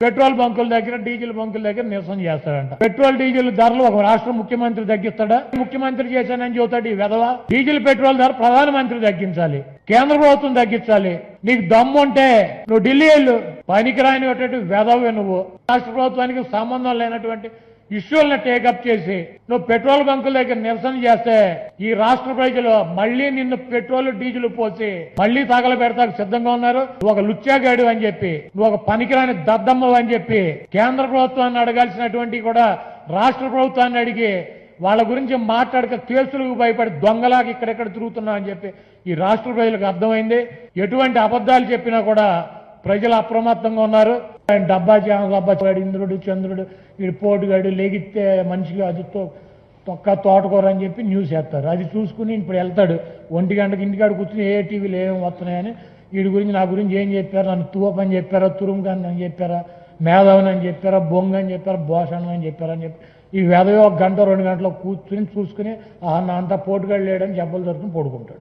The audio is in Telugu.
పెట్రోల్ బంకుల దగ్గర డీజిల్ బంకుల దగ్గర నిరసన చేస్తాడంట. పెట్రోల్ డీజిల్ ధరలు ఒక రాష్ట్ర ముఖ్యమంత్రి తగ్గిస్తాడా? ముఖ్యమంత్రి చేశానని చెబుతాడు ఈ వెధవ. డీజిల్ పెట్రోల్ ధర ప్రధానమంత్రి తగ్గించాలి, కేంద్ర ప్రభుత్వం తగ్గించాలి. నీకు దమ్ముంటే నువ్వు ఢిల్లీ వెళ్ళు. పనికిరానిటువంటి వెధవే నువ్వు. రాష్ట్ర ప్రభుత్వానికి సంబంధం లేనటువంటి ఇష్యూలను టేకప్ చేసి నువ్వు పెట్రోల్ బంకుల దగ్గర నిరసన చేస్తే ఈ రాష్ట్ర ప్రజలు మళ్లీ నిన్ను పెట్రోల్ డీజిల్ పోసి మళ్లీ తగలబెడతాకు సిద్ధంగా ఉన్నారు. నువ్వు ఒక లుచ్చాగాడు అని చెప్పి, నువ్వు ఒక పనికిరాని దద్దమ్మ అని చెప్పి కేంద్ర ప్రభుత్వాన్ని అడగాల్సినటువంటి కూడా రాష్ట్ర ప్రభుత్వాన్ని అడిగి వాళ్ళ గురించి మాట్లాడక కేసులకు భయపడి దొంగలాగా ఇక్కడెక్కడ తిరుగుతున్నావు అని చెప్పి ఈ రాష్ట్ర ప్రజలకు అర్థమైంది. ఎటువంటి అబద్ధాలు చెప్పినా కూడా ప్రజలు అప్రమత్తంగా ఉన్నారు. ఆయన డబ్బా వాడు ఇంద్రుడు చంద్రుడు వీడు పోటుగాడు లెగిస్తే మనిషిగా అది తొక్క తోటకూర అని చెప్పి న్యూస్ వేస్తారు. అది చూసుకుని ఇప్పుడు వెళ్తాడు 1 గంటకి ఇంటికాడ కూర్చుని ఏ టీవీలు ఏమేమి వస్తున్నాయని వీడి గురించి నా గురించి ఏం చెప్పారు, నన్ను తూపని చెప్పారా, తురుముకాన్ని అని చెప్పారా, మేధావిని అని చెప్పారా, బొంగ అని చెప్పారా, భోషణం అని చెప్పారని చెప్పి ఈ వేదవే 1 గంట 2 గంటలో కూర్చుని చూసుకుని నా అంతా పోటుగాడు లేడని జబ్బలు దొరుకుని పడుకుంటాడు.